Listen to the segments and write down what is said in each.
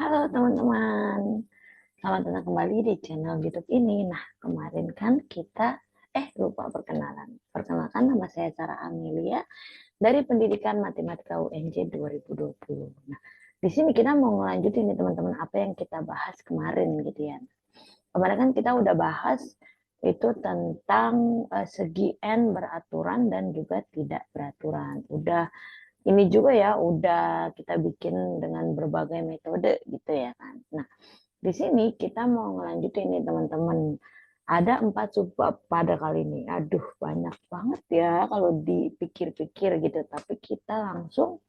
Halo teman-teman, selamat datang kembali di channel YouTube ini. Nah, kemarin kan kita lupa perkenalan. Perkenalkan, nama saya Sarah Amelia dari Pendidikan Matematika UNJ 2020. Nah, di sini kita mau ngelanjutin nih teman-teman apa yang kita bahas kemarin gitu ya. Kemarin kan kita udah bahas itu tentang segi N beraturan dan juga tidak beraturan. Ini juga ya udah kita bikin dengan berbagai metode gitu ya kan. Nah, di sini kita mau ngelanjutin nih teman-teman. Ada 4 subbab pada kali ini. Aduh, banyak banget ya kalau dipikir-pikir gitu. Tapi kita langsung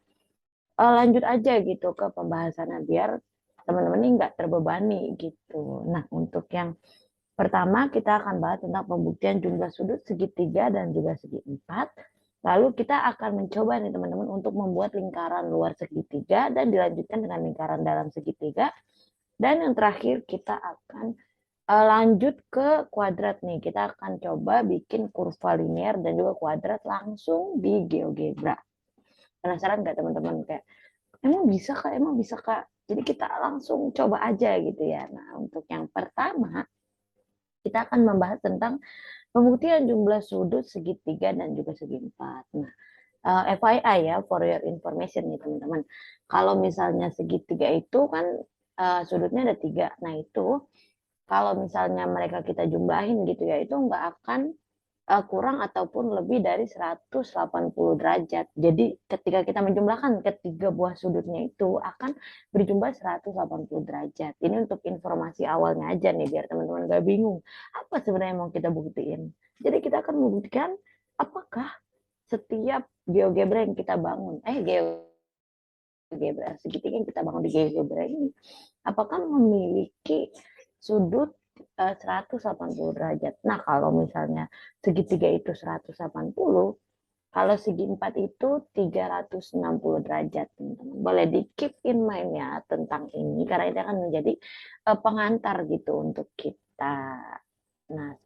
lanjut aja gitu ke pembahasannya biar teman-teman ini nggak terbebani gitu. Nah, untuk yang pertama kita akan bahas tentang pembuktian jumlah sudut segitiga dan juga segi empat. Lalu kita akan mencoba nih teman-teman untuk membuat lingkaran luar segitiga dan dilanjutkan dengan lingkaran dalam segitiga. Dan yang terakhir kita akan lanjut ke kuadrat nih. Kita akan coba bikin kurva linear dan juga kuadrat langsung di GeoGebra. Penasaran nggak teman-teman? Kayak emang bisa kak? Emang bisa kak? Jadi kita langsung coba aja gitu ya. Nah, untuk yang pertama kita akan membahas tentang pembuktian jumlah sudut segitiga dan juga segi empat. Nah, FYI ya, for your information nih teman-teman. Kalau misalnya segitiga itu kan sudutnya ada 3. Nah itu kalau misalnya mereka kita jumlahin gitu ya, itu nggak akan kurang ataupun lebih dari 180 derajat. Jadi ketika kita menjumlahkan ketiga buah sudutnya itu akan berjumlah 180 derajat. Ini untuk informasi awalnya aja nih biar teman-teman gak bingung. Apa sebenarnya yang mau kita buktiin? Jadi kita akan membuktikan apakah setiap GeoGebra yang kita bangun, GeoGebra segitiga yang kita bangun di GeoGebra ini, apakah memiliki sudut 180 derajat. Nah, kalau misalnya segitiga itu 180, kalau segi 4 itu 360 derajat, teman-teman. Boleh di keep in mind ya tentang ini, karena ini akan menjadi pengantar gitu untuk kita. Nah,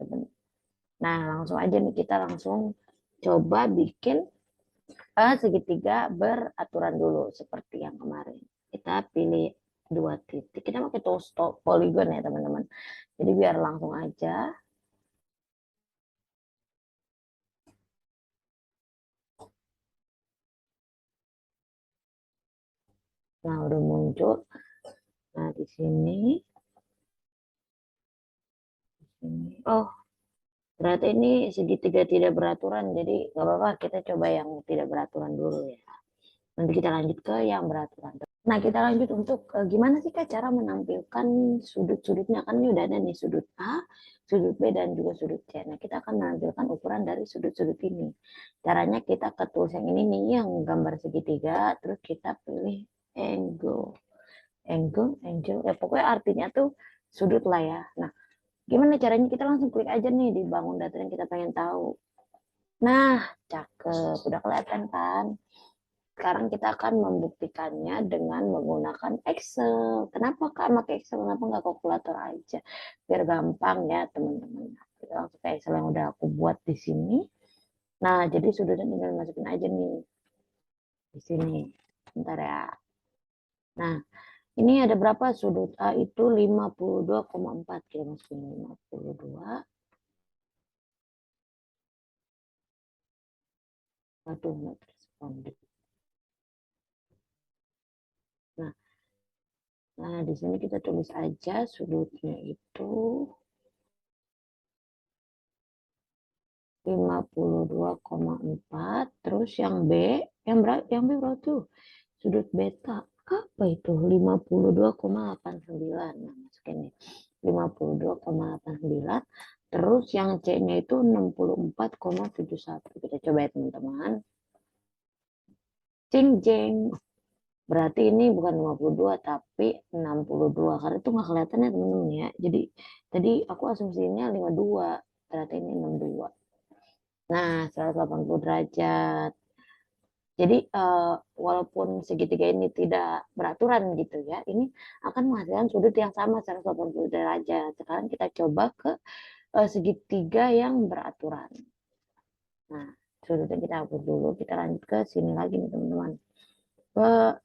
nah langsung aja nih kita langsung coba bikin segitiga beraturan dulu seperti yang kemarin. Kita pilih 2 titik. Kita pakai tools polygon ya teman-teman. Jadi biar langsung aja. Nah, udah muncul. Nah, di sini. Oh, berarti ini segitiga tidak beraturan. Jadi nggak apa-apa, kita coba yang tidak beraturan dulu ya. Nanti kita lanjut ke yang beraturan. Nah, kita lanjut untuk gimana sih Kak cara menampilkan sudut-sudutnya. Kan ini udah ada nih sudut A, sudut B, dan juga sudut C. Nah, kita akan menampilkan ukuran dari sudut-sudut ini. Caranya kita ke tools yang ini nih, yang gambar segitiga, terus kita pilih angle. Angle, ya pokoknya artinya tuh sudut lah ya. Nah, gimana caranya? Kita langsung klik aja nih di bangun data yang kita pengen tahu. Nah, cakep. Udah kelihatan kan? Sekarang kita akan membuktikannya dengan menggunakan Excel. Kenapa Kak pakai Excel? Kenapa nggak kalkulator aja? Biar gampang ya teman-teman. Kita langsung ke Excel yang udah aku buat di sini. Nah, jadi sudutnya tinggal masukin aja nih. Di sini. Bentar ya. Nah, ini ada berapa sudut A itu 52,4. Kita masukin 52. Aduh, nggak terespon. Nah, di sini kita tulis aja sudutnya itu 52,4. Terus yang B, yang B berapa tuh? Sudut beta. Apa itu? 52,89. Nah, masukin nih. 52,89. Terus yang C-nya itu 64,71. Kita coba ya teman-teman. Cing jeng. Berarti ini bukan 52 tapi 62. Karena itu nggak kelihatan ya teman-teman ya. Jadi tadi aku asumsinya 52. Ternyata ini 62. Nah, 180 derajat. Jadi walaupun segitiga ini tidak beraturan gitu ya, ini akan menghasilkan sudut yang sama 180 derajat. Sekarang kita coba ke segitiga yang beraturan. Nah, sudutnya kita hapus dulu, kita lanjut ke sini lagi nih teman-teman. Ke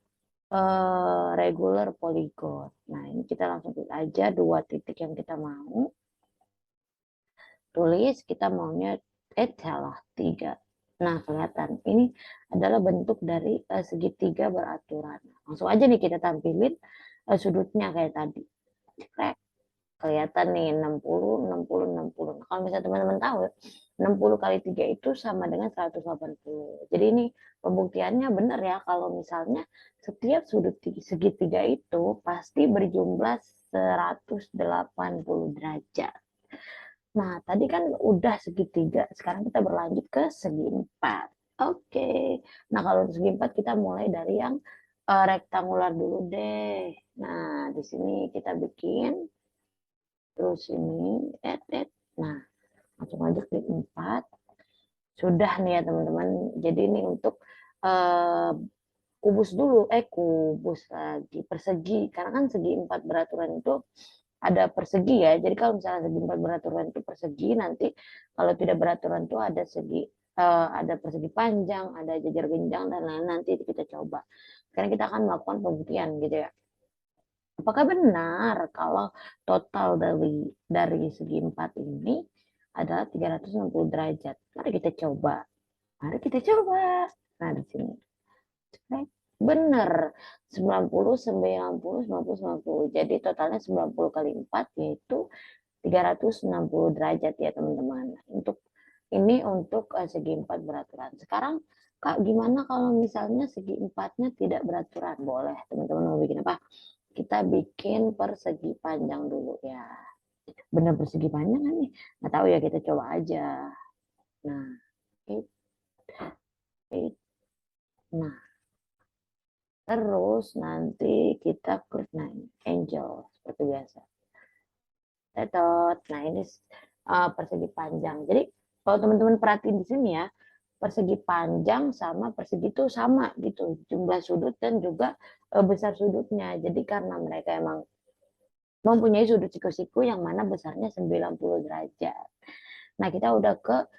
regular polygon. Nah, ini kita langsung klik aja 2 titik yang kita mau. Tulis kita maunya salah 3. Nah, kelihatan ini adalah bentuk dari segitiga beraturan. Langsung aja nih kita tampilin sudutnya kayak tadi. Cekrek. Kelihatan nih 60, 60, 60. Nah, kalau misalnya teman-teman tahu 60 kali 3 itu sama dengan 180. Jadi ini pembuktiannya benar ya, kalau misalnya setiap sudut segitiga itu pasti berjumlah 180 derajat. Nah, tadi kan udah segitiga, sekarang kita berlanjut ke segi empat. Oke. Nah, kalau untuk segi empat kita mulai dari yang rektangular dulu deh. Nah, di sini kita bikin terus ini nah, langsung aja klik 4. Sudah nih ya teman-teman. Jadi ini untuk uh, kubus dulu, kubus lagi, persegi. Karena kan segi 4 beraturan itu ada persegi ya. Jadi kalau misalnya segi 4 beraturan itu persegi, nanti kalau tidak beraturan itu ada segi ada persegi panjang, ada jajar genjang dan lain-lain. Nanti kita coba. Sekarang kita akan melakukan pembuktian gitu ya. Apakah benar kalau total dari segi 4 ini adalah 360 derajat? Mari kita coba. Mari kita coba. Nah, di sini. Benar. 90, 90, 90, 90. Jadi totalnya 90 kali 4 yaitu 360 derajat ya teman-teman. Untuk ini untuk segi 4 beraturan. Sekarang Kak, gimana kalau misalnya segi 4-nya tidak beraturan? Boleh teman-teman mau bikin apa? Kita bikin persegi panjang dulu ya. Bener persegi panjang kan nih? Nggak tahu ya, kita coba aja. Nah, nah, terus nanti kita klik angel seperti biasa. Tetot. Nah, ini persegi panjang. Jadi kalau teman-teman perhatiin di sini ya, persegi panjang sama persegi itu sama gitu, jumlah sudut dan juga besar sudutnya. Jadi karena mereka emang mempunyai sudut siku-siku yang mana besarnya 90 derajat. Nah, kita udah ke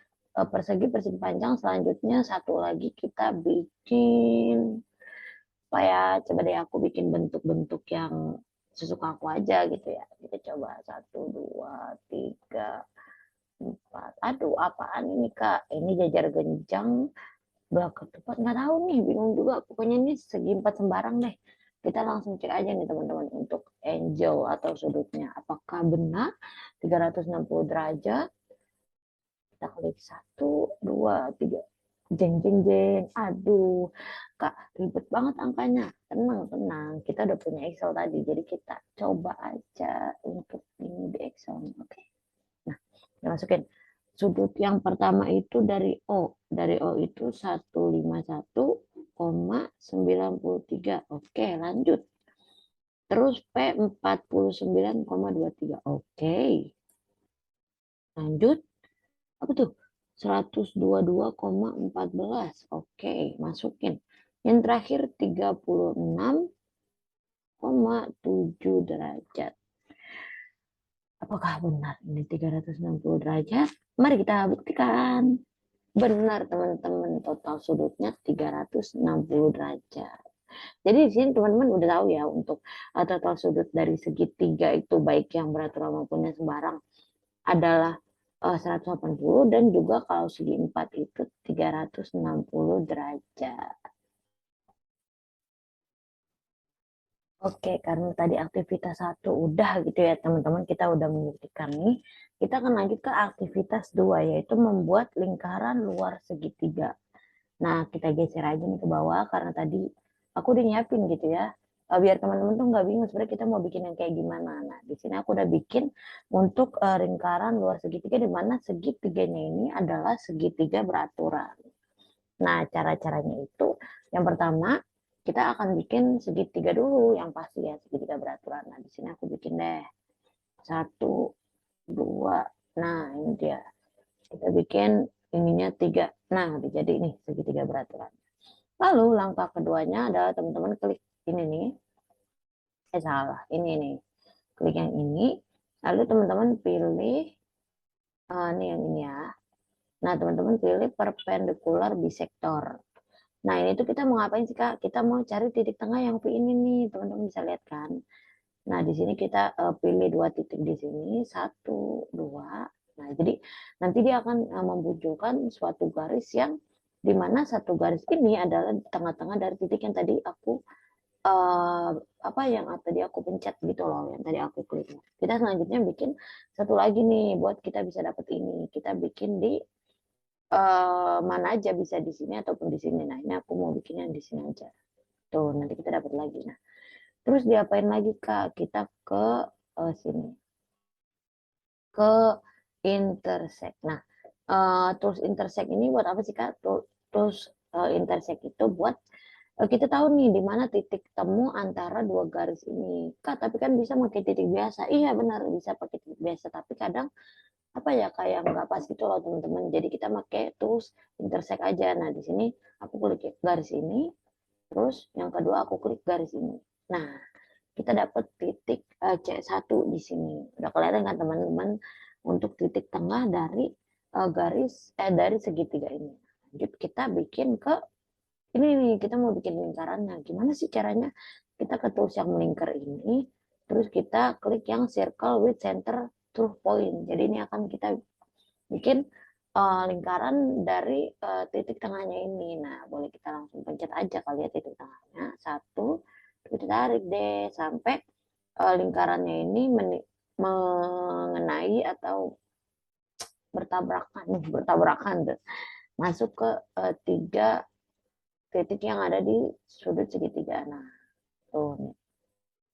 persegi panjang. Selanjutnya satu lagi kita bikin apa ya? Coba deh aku bikin bentuk-bentuk yang sesuka aku aja gitu ya. Kita coba 1, 2, 3, 4. Aduh, apaan ini Kak? Ini jajar genjang, belah ketupat, nggak tahu nih, bingung juga. Pokoknya ini segi 4 sembarang deh. Kita langsung cek aja nih teman-teman untuk angel atau sudutnya. Apakah benar 360 derajat? Kita klik 1, 2, 3. Jeng, jeng, jeng. Aduh, Kak, ribet banget angkanya. Tenang, tenang. Kita udah punya Excel tadi. Jadi kita coba aja untuk ini di Excel. Oke. Nah, kita masukin. Sudut yang pertama itu dari O. Dari O itu 151,93. Oke, lanjut. Terus P 49,23. Oke. Lanjut. Apa tuh? 122,14. Oke, masukin. Yang terakhir 36,7 derajat. Apakah benar ini 360 derajat? Mari kita buktikan. Benar teman-teman, total sudutnya 360 derajat. Jadi di sini teman-teman udah tahu ya untuk total sudut dari segitiga itu baik yang beraturan maupun yang sembarang adalah 180 dan juga kalau segi 4 itu 360 derajat. Oke, karena tadi aktivitas 1 udah gitu ya teman-teman, kita udah membuktikan nih. Kita akan lanjut ke aktivitas 2 yaitu membuat lingkaran luar segitiga. Nah, kita geser aja nih ke bawah karena tadi aku udah nyiapin gitu ya. Biar teman-teman tuh nggak bingung sebenarnya kita mau bikin yang kayak gimana. Nah, di sini aku udah bikin untuk lingkaran luar segitiga di mana segitiganya ini adalah segitiga beraturan. Nah, cara-caranya itu yang pertama kita akan bikin segitiga dulu yang pasti ya, segitiga beraturan. Nah, di sini aku bikin deh 1, 2. Nah, ini dia. Kita bikin ininya 3. Nah, jadi ini segitiga beraturan. Lalu langkah keduanya adalah teman-teman klik ini nih. Salah, ini nih. Klik yang ini. Lalu teman-teman pilih ini yang ini ya. Nah, teman-teman pilih perpendicular bisektor. Nah, ini tuh kita mau ngapain sih, Kak? Kita mau cari titik tengah yang P ini nih, teman-teman bisa lihat kan. Nah, di sini kita pilih 2 titik di sini, 1, 2. Nah, jadi nanti dia akan memunculkan suatu garis yang di mana satu garis ini adalah di tengah-tengah dari titik yang tadi aku apa yang tadi aku pencet gitu loh, yang tadi aku klik. Kita selanjutnya bikin satu lagi nih buat kita bisa dapat ini. Kita bikin di mana aja, bisa di sini ataupun di sini. Nah, ini aku mau bikin yang di sini aja. Tuh, nanti kita dapat lagi. Nah, terus diapain lagi, Kak? Kita ke sini, ke intersect. Nah, tools intersect ini buat apa sih, Kak? Tools intersect itu buat kita tahu nih di mana titik temu antara dua garis ini. Kak, tapi kan bisa pakai titik biasa. Iya, benar, bisa pakai titik biasa, tapi kadang apa ya, kayak nggak pas gitu loh teman-teman. Jadi kita pakai tools intersect aja. Nah, di sini aku klik garis ini, terus yang kedua aku klik garis ini. Nah, kita dapat titik C1 di sini. Udah kelihatan kan teman-teman untuk titik tengah dari dari segitiga ini. Lanjut kita bikin ke ini nih, kita mau bikin lingkarannya. Gimana sih caranya? Kita ke tools yang melingkar ini, terus kita klik yang circle with center through point. Jadi ini akan kita bikin lingkaran dari titik tengahnya ini. Nah, boleh kita langsung pencet aja kali ya titik tengahnya. Satu, kita tarik deh sampai lingkarannya ini mengenai atau bertabrakan tuh. Masuk ke tiga titik yang ada di sudut segitiga. Nah, tuh nih.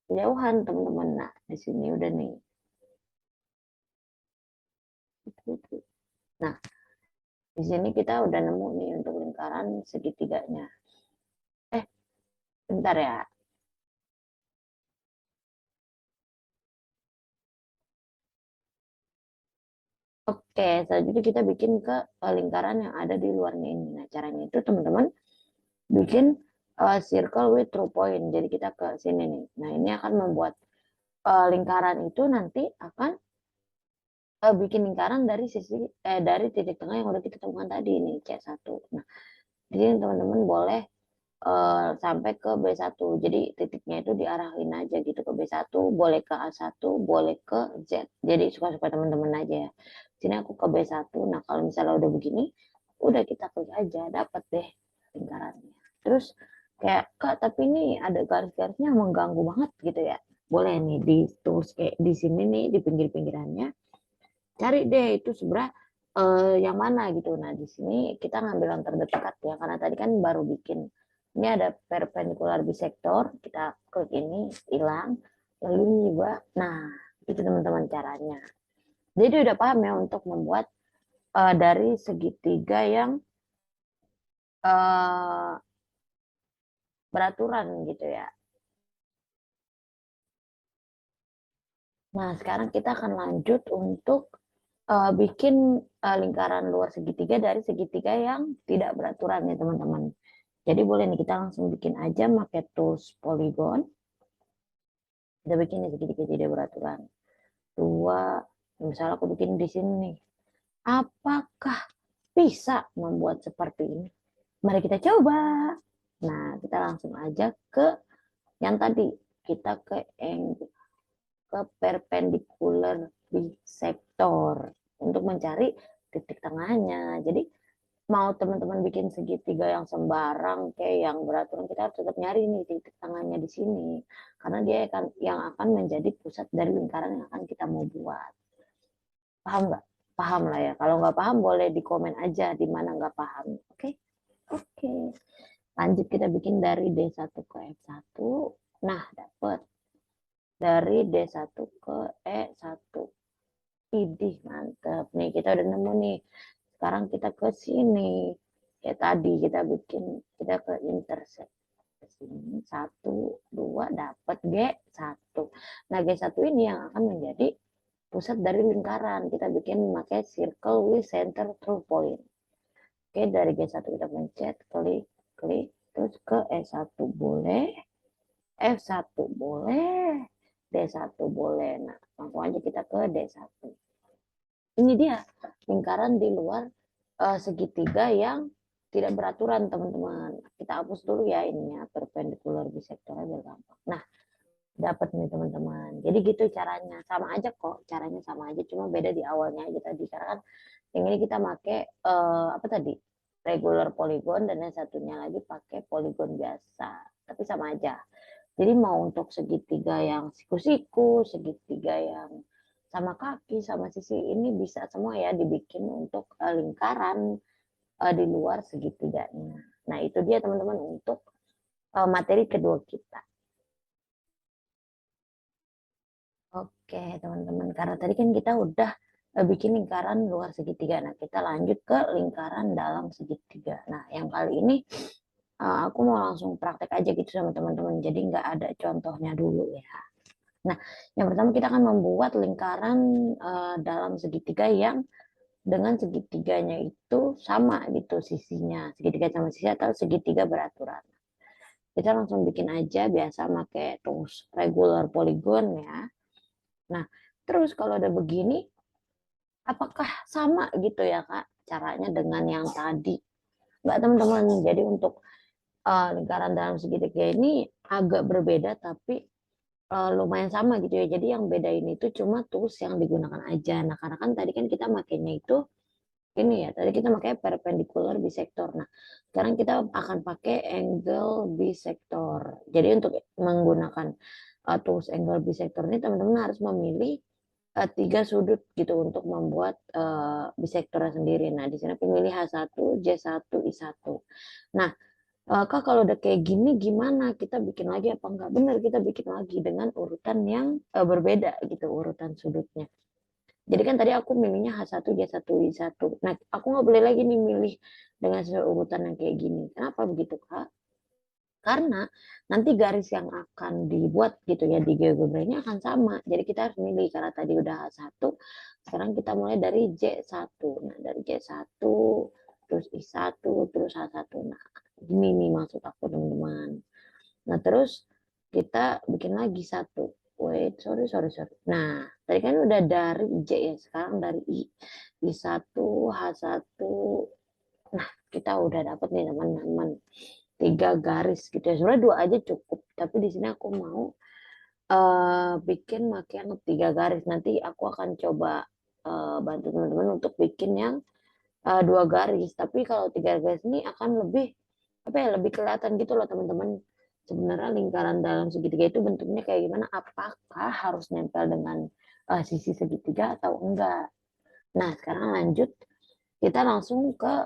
Kejauhan teman-teman. Nah, di sini udah nih. Nah, di sini kita udah nemu nih untuk lingkaran segitiganya. Bentar ya. Oke, selanjutnya kita bikin ke lingkaran yang ada di luarnya ini. Nah, caranya itu teman-teman bikin circle with true point. Jadi kita ke sini nih. Nah, ini akan membuat lingkaran itu nanti akan bikin lingkaran dari sisi dari titik tengah yang udah kita temukan tadi ini C1. Nah, jadi teman-teman boleh sampai ke B1. Jadi titiknya itu diarahin aja gitu ke B1, boleh ke A1, boleh ke Z. Jadi suka-suka teman-teman aja ya. Sini aku ke B1. Nah, kalau misalnya udah begini, udah kita klik aja, dapat deh lingkarannya. Terus kayak, Kak, tapi ini ada garis-garisnya mengganggu banget gitu ya. Boleh nih di tools kayak di sini nih di pinggir-pinggirannya. Cari deh itu sebenarnya yang mana gitu. Nah, di sini kita ngambil yang terdekat ya, karena tadi kan baru bikin. Ini ada perpendicular bisector, kita klik ini, hilang. Lalu ini juga, nah itu teman-teman caranya. Jadi udah paham ya untuk membuat dari segitiga yang uh, beraturan gitu ya. Nah, sekarang kita akan lanjut untuk bikin lingkaran luar segitiga dari segitiga yang tidak beraturan ya teman-teman. Jadi boleh nih kita langsung bikin aja pakai tools polygon. Kita bikin di segitiga tidak beraturan. Dua, misalnya aku bikin di sini nih. Apakah bisa membuat seperti ini? Mari kita coba. Nah, kita langsung aja ke yang tadi. Kita ke perpendicular bisector untuk mencari titik tengahnya. Jadi mau teman-teman bikin segitiga yang sembarang kayak yang beraturan, kita harus tetap nyari nih titik tengahnya di sini, karena dia akan yang akan menjadi pusat dari lingkaran yang akan kita mau buat. Paham nggak? Paham lah ya. Kalau nggak paham boleh di komen aja di mana nggak paham. Oke? Oke. Lanjut kita bikin dari D1 ke F1. Nah, dapat dari D1 ke E1. Idih, mantep. Nih, kita udah nemu nih. Sekarang kita ke sini. Kayak tadi kita bikin, kita ke intersect. Ke sini, 1, 2, dapat G1. Nah, G1 ini yang akan menjadi pusat dari lingkaran. Kita bikin pakai circle with center through point. Oke, dari G1 kita pencet, klik, klik. Terus ke E1 boleh. F1 boleh. D1 boleh. Nah, langsung aja kita ke D1. Ini dia lingkaran di luar segitiga yang tidak beraturan teman-teman. Kita hapus dulu ya ininya, perpendicular bisectornya biar gampang. Nah, dapat nih teman-teman. Jadi gitu caranya. Sama aja kok, caranya sama aja, cuma beda di awalnya aja tadi. Karena kan yang ini kita pakai apa tadi? Regular polygon, dan yang satunya lagi pakai polygon biasa. Tapi sama aja. Jadi mau untuk segitiga yang siku-siku, segitiga yang sama kaki, sama sisi ini bisa semua ya dibikin untuk lingkaran di luar segitiganya. Nah itu dia teman-teman untuk materi kedua kita. Oke teman-teman, karena tadi kan kita udah bikin lingkaran luar segitiga. Nah kita lanjut ke lingkaran dalam segitiga. Nah yang kali ini aku mau langsung praktek aja gitu sama teman-teman. Jadi nggak ada contohnya dulu ya. Nah, yang pertama kita akan membuat lingkaran dalam segitiga yang dengan segitiganya itu sama gitu sisinya. Segitiga sama sisi atau segitiga beraturan. Kita langsung bikin aja biasa pakai tools regular polygon ya. Nah, terus kalau udah begini, apakah sama gitu ya Kak caranya dengan yang tadi? Enggak teman-teman, jadi untuk lingkaran dalam segitiga ini agak berbeda tapi lumayan sama gitu ya. Jadi yang beda ini tuh cuma tools yang digunakan aja. Nah, karena kan tadi kan kita makainya itu ini ya, tadi kita pakai perpendicular bisector. Nah, sekarang kita akan pakai angle bisector. Jadi untuk menggunakan tools angle bisector ini teman-teman harus memilih 3 sudut gitu untuk membuat bisectornya sendiri. Nah, di sini pilih H1, J1, I1. Nah, Kak kalau udah kayak gini gimana? Kita bikin lagi apa enggak? Benar, kita bikin lagi dengan urutan yang berbeda gitu, urutan sudutnya. Jadi kan tadi aku milihnya H1, J1, I1. Nah, aku nggak boleh lagi nih milih dengan sesuai urutan yang kayak gini. Kenapa begitu, Kak? Karena nanti garis yang akan dibuat gitu ya di GeoGebra ini akan sama. Jadi kita harus milih karena tadi udah H1, sekarang kita mulai dari J1. Nah, dari J1 terus I1 terus H1. Nah, gini nih maksud aku teman-teman. Nah, terus kita bikin lagi satu. Wait, sorry. Nah, tadi kan udah dari J ya, sekarang dari I. I1, H1. Nah, kita udah dapat nih teman-teman. 3 garis gitu ya. Sebenarnya 2 aja cukup, tapi di sini aku mau bikin pakai yang 3 garis. Nanti aku akan coba bantu teman-teman untuk bikin yang 2 garis. Tapi kalau 3 garis ini akan lebih apa ya, lebih kelihatan gitu loh teman-teman. Sebenarnya lingkaran dalam segitiga itu bentuknya kayak gimana? Apakah harus nempel dengan sisi segitiga atau enggak? Nah, sekarang lanjut kita langsung ke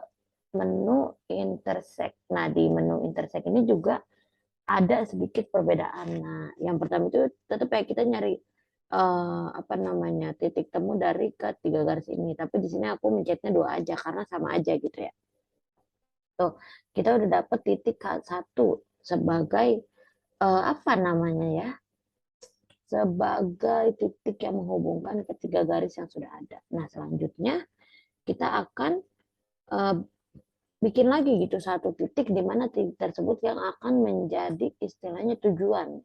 menu intersect. Nah, di menu intersect ini juga ada sedikit perbedaan. Nah, yang pertama itu tetap ya kita nyari apa namanya titik temu dari ke 3 garis ini. Tapi di sini aku mencetnya 2 aja karena sama aja gitu ya. Tuh, kita udah dapet titik K1 sebagai apa namanya ya? Sebagai titik yang menghubungkan ketiga garis yang sudah ada. Nah, selanjutnya kita akan uh, bikin lagi gitu satu titik di mana titik tersebut yang akan menjadi istilahnya tujuan.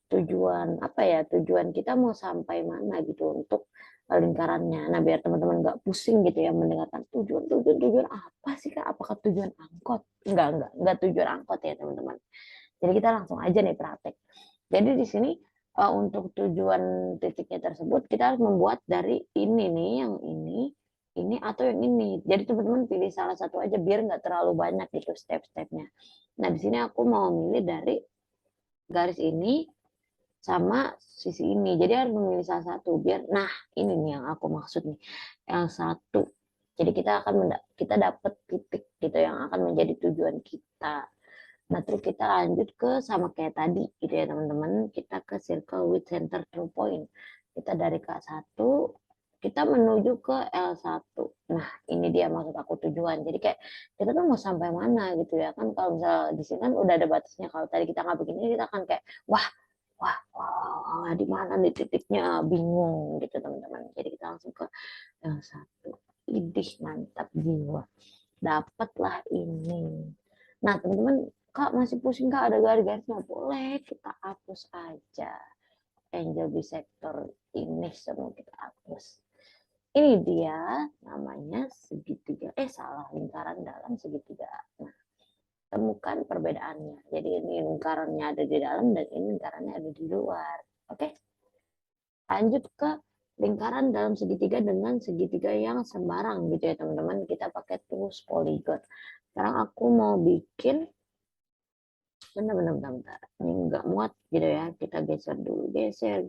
Tujuan apa ya? Tujuan kita mau sampai mana gitu untuk lingkarannya. Nah, biar teman-teman nggak pusing gitu ya mendengarkan tujuan apa sih Kak? Apakah tujuan angkot? Enggak tujuan angkot ya teman-teman. Jadi kita langsung aja nih praktek. Jadi di sini untuk tujuan titiknya tersebut kita harus membuat dari ini nih, yang ini atau yang ini. Jadi teman-teman pilih salah satu aja biar nggak terlalu banyak gitu step-stepnya. Nah di sini aku mau milih dari garis ini sama sisi ini. Jadi harus memilih salah satu biar, nah ini nih yang aku maksud nih, yang satu. Jadi kita dapat titik gitu yang akan menjadi tujuan kita. Nah, terus kita lanjut ke sama kayak tadi gitu ya teman-teman. Kita ke circle with center true point. Kita dari K1, kita menuju ke L1. Nah, ini dia maksud aku tujuan. Jadi kayak kita tuh mau sampai mana gitu ya. Kan kalau misalnya di sini kan udah ada batasnya. Kalau tadi kita nggak begini, kita akan kayak, wah, di mana nih titiknya? Bingung gitu teman-teman. Jadi kita langsung ke L1. Idih, mantap jiwa. Dapatlah ini. Nah, teman-teman, Kak masih pusing Kak ada garis-garisnya? Boleh kita hapus aja. Angel bisector ini semua kita hapus. ini dia namanya segitiga, lingkaran dalam segitiga. Nah, temukan perbedaannya. Jadi ini lingkarannya ada di dalam dan ini lingkarannya ada di luar. Oke, lanjut ke lingkaran dalam segitiga dengan segitiga yang sembarang gitu ya teman-teman. Kita pakai tools polygon. Sekarang aku mau bikin, bentar. Ini nggak muat gitu ya. Kita geser dulu, geser.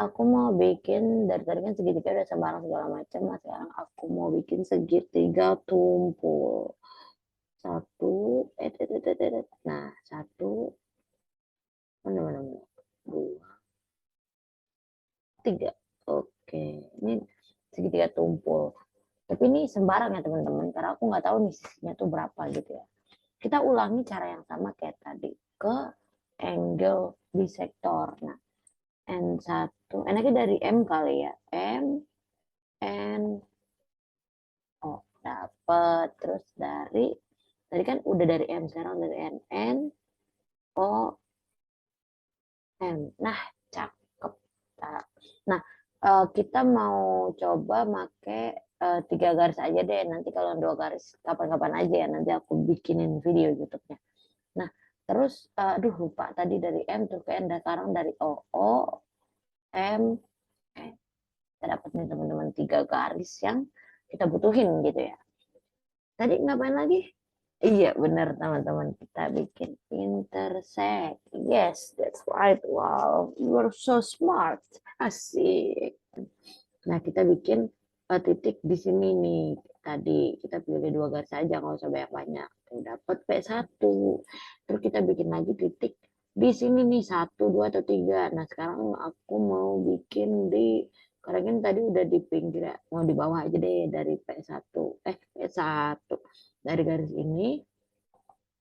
Aku mau bikin, dari tadi kan segitiga udah sembarang segala macam. Nah, sekarang aku mau bikin segitiga tumpul. Nah, mana, 2, 3. Oke, ini segitiga tumpul. Tapi ini sembarang ya teman-teman, karena aku nggak tahu nih sisinya tuh berapa gitu ya. Kita ulangi cara yang sama kayak tadi ke angle bisector. Nah, N1, enaknya dari M kali ya. N, O, dapat. Terus tadi kan udah dari M, sekarang dari N, O, M. Nah, cakep. Nah, kita mau coba make 3 garis aja deh. Nanti kalau 2 garis kapan-kapan aja ya. Nanti aku bikinin video YouTube-nya. Nah, terus aduh lupa tadi dari M tuh ke N. Sekarang dari O, M, N. Kita dapat nih teman-teman 3 garis yang kita butuhin gitu ya. Tadi ngapain lagi? Iya benar teman-teman, kita bikin intersect. Yes, that's right. Wow, you are so smart. Asik. Nah, kita bikin titik di sini nih. Tadi kita pilih 2 garis saja, nggak usah banyak-banyak. Tuh, dapat P1. Terus kita bikin lagi titik di sini nih, 1, 2, atau 3. Nah, sekarang aku mau bikin karena kan tadi udah di pinggir, mau di bawah aja deh dari P1. P1. Dari garis ini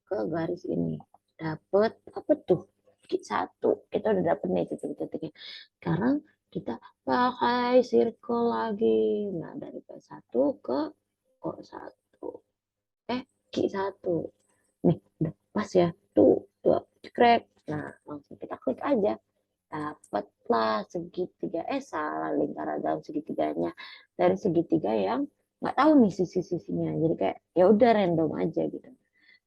ke garis ini. Dapat apa tuh? Satu. Kita udah dapet nih titik-titiknya. Sekarang kita pakai circle lagi. Nah, dari P1 ke O1. Q1. Nih, udah pas ya. Tuh, cekrek. Nah, langsung kita klik aja. Dapatlah segitiga. Salah, lingkaran dalam segitiganya. Dari segitiga yang nggak tahu nih sisi-sisinya. Jadi kayak ya udah random aja gitu.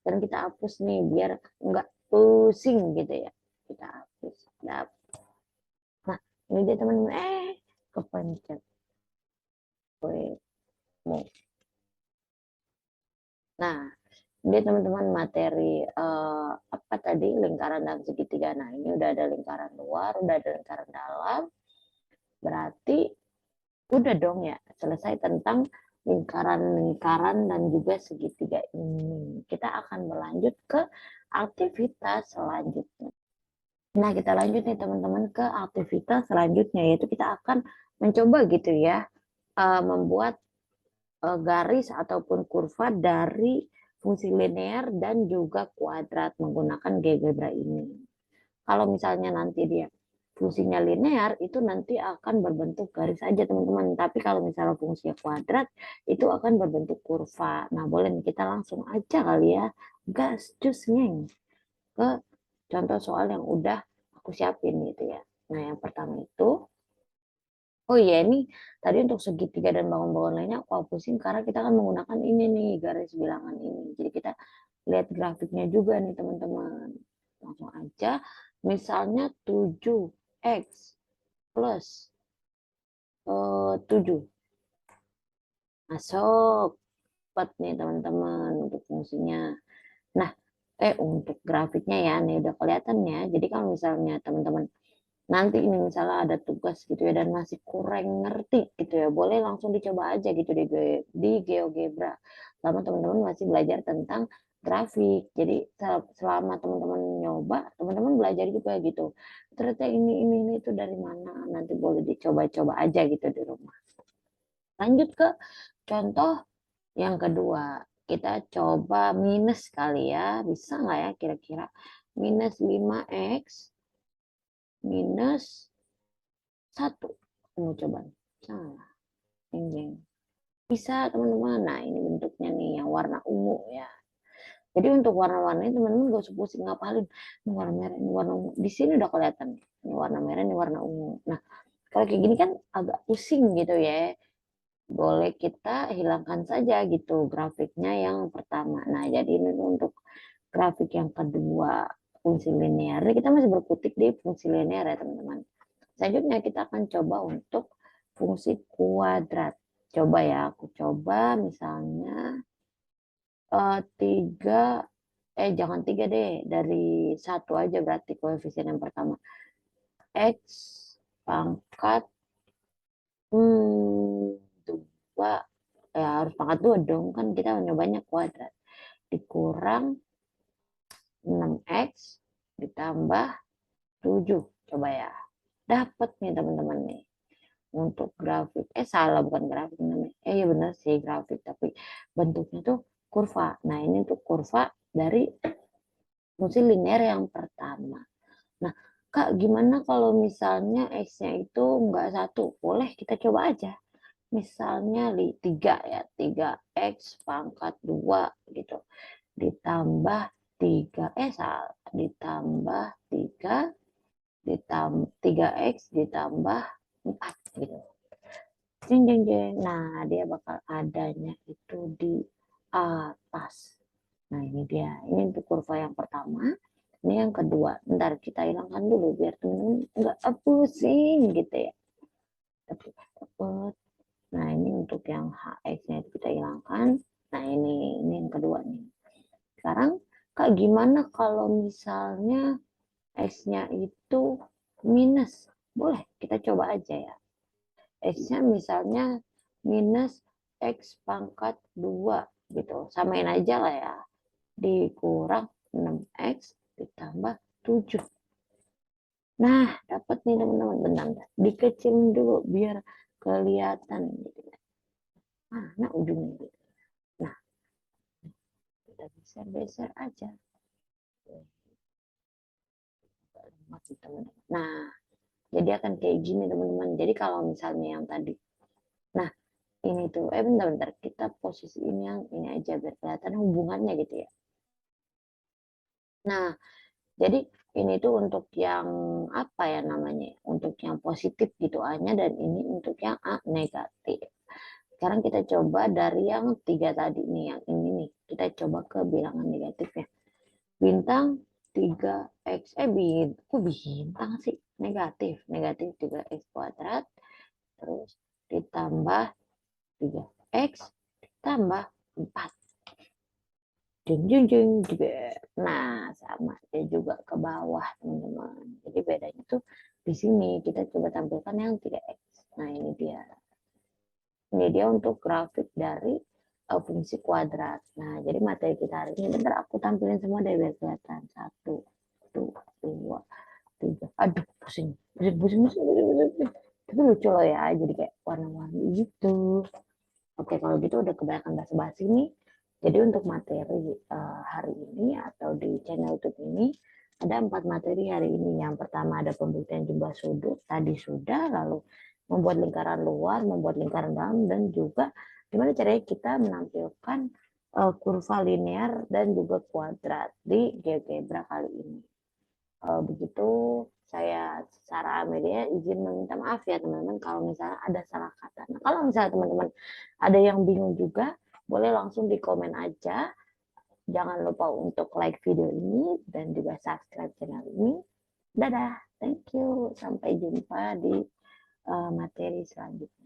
Dan kita hapus nih biar nggak pusing gitu ya. Kita hapus. Nah, ini dia teman-teman. Kepencet. Nah, dia teman-teman materi apa tadi lingkaran dan segitiga. Nah, ini udah ada lingkaran luar, udah ada lingkaran dalam. Berarti udah dong ya, selesai tentang lingkaran-lingkaran dan juga segitiga ini. Kita akan berlanjut ke aktivitas selanjutnya. Nah, kita lanjut nih teman-teman ke aktivitas selanjutnya, yaitu kita akan mencoba gitu ya, membuat garis ataupun kurva dari fungsi linear dan juga kuadrat menggunakan GeoGebra ini. Kalau misalnya nanti dia fungsinya linear, itu nanti akan berbentuk garis saja teman-teman. Tapi kalau misalnya fungsinya kuadrat, itu akan berbentuk kurva. Nah, boleh nih kita langsung aja kali ya, gas cusnya ke contoh soal yang udah aku siapin gitu ya. Nah, yang pertama itu, oh iya ini tadi untuk segitiga dan bangun-bangun lainnya aku hapusin karena kita kan menggunakan ini nih, garis bilangan ini. Jadi kita lihat grafiknya juga nih teman-teman. Langsung aja, misalnya 7x plus 7. Masuk. Cepat nih teman-teman untuk fungsinya. Nah, untuk grafiknya ya, nih udah kelihatan ya. Jadi kalau misalnya teman-teman nanti ini misalnya ada tugas gitu ya dan masih kurang ngerti gitu ya, boleh langsung dicoba aja gitu di GeoGebra. Selama teman-teman masih belajar tentang grafik. Jadi selama teman-teman nyoba, teman-teman belajar juga gitu. Ternyata ini itu dari mana? Nanti boleh dicoba-coba aja gitu di rumah. Lanjut ke contoh yang kedua. Kita coba minus kali ya. Bisa nggak ya kira-kira? Minus 5x minus 1. Mau coba. Salah. Jeng. Bisa teman-teman. Nah ini bentuknya nih yang warna ungu ya. Jadi untuk warna-warnanya teman-teman gak usah pusing ngapalin. Ini warna merah, ini warna ungu. Di sini udah kelihatan. Ini warna merah, ini warna ungu. Nah Kalau kayak gini kan agak pusing gitu ya. Boleh kita hilangkan saja gitu grafiknya yang pertama. Nah, jadi ini untuk grafik yang kedua, fungsi linear. Ini kita masih berkutik di fungsi linear ya, teman-teman. Selanjutnya kita akan coba untuk fungsi kuadrat. Coba ya, aku coba misalnya 3, jangan 3 deh, dari 1 aja berarti koefisien yang pertama. X pangkat 2, ya harus pangkat 2 dong, kan kita nyobanya kuadrat. Dikurang 6X ditambah 7. Coba ya. Dapat nih teman-teman nih. Untuk grafik, salah bukan grafik namanya. Ya benar sih grafik, tapi bentuknya tuh kurva. Nah, ini tuh kurva dari fungsi linear yang pertama. Nah, Kak, gimana kalau misalnya X-nya itu enggak 1? Boleh, kita coba aja. Misalnya 3 ya, 3X pangkat 2 gitu. Ditambah 3, salah. Ditambah 3X ditambah 4 gitu. Jeng, jeng, jeng. Nah, dia bakal adanya itu di atas. Nah, ini dia. Ini untuk kurva yang pertama. Ini yang kedua. Bentar, kita hilangkan dulu biar temen nggak pusing gitu ya. Tapi dapat. Nah, ini untuk yang HX-nya itu kita hilangkan. Nah, ini yang kedua nih. Sekarang, Kak, gimana kalau misalnya X-nya itu minus? Boleh, kita coba aja ya. X-nya misalnya minus X pangkat 2 gitu. Samain aja lah ya. Dikurang 6X ditambah 7. Nah, dapat nih teman-teman. Bentar, dikecilin dulu biar kelihatan gitu. Nah, ujungnya gitu. Nah, kita geser-geser aja. Nah, jadi akan kayak gini teman-teman. Jadi kalau misalnya yang tadi, nah ini tuh, bentar-bentar, kita posisi ini yang ini aja biar kelihatan hubungannya gitu ya. Nah, jadi ini tuh untuk yang apa ya namanya, untuk yang positif gitu A-nya, dan ini untuk yang A negatif. Sekarang kita coba dari yang 3 tadi nih, yang ini nih, kita coba ke bilangan negatifnya. Bintang 3X, kok bintang sih? Negatif 3X kuadrat, terus ditambah 3X ditambah 4. Jeng, jeng, jeng, juga. Nah, sama dia juga ke bawah, teman-teman. Jadi bedanya tuh di sini. Kita coba tampilkan yang 3X. Nah, ini dia. Ini dia untuk grafik dari fungsi kuadrat. Nah, jadi materi kita hari ini, bentar aku tampilin semua dari biar kelihatan. 1, 2, 3. Aduh, pusing. Pusing. Tapi lucu loh ya, jadi kayak warna-warni gitu. Oke, kalau gitu udah kebanyakan basa-basi nih. Jadi untuk materi hari ini atau di channel YouTube ini ada 4 materi hari ini. Yang pertama ada pembuktian jumlah sudut, tadi sudah, lalu membuat lingkaran luar, membuat lingkaran dalam, dan juga gimana caranya kita menampilkan kurva linear dan juga kuadrat di GeoGebra kali ini. Begitu saya secara Amelia izin meminta maaf ya teman-teman kalau misalnya ada salah kata. Nah, kalau misalnya teman-teman ada yang bingung juga, boleh langsung di komen aja. Jangan lupa untuk like video ini dan juga subscribe channel ini. Dadah, thank you. Sampai jumpa di materi selanjutnya.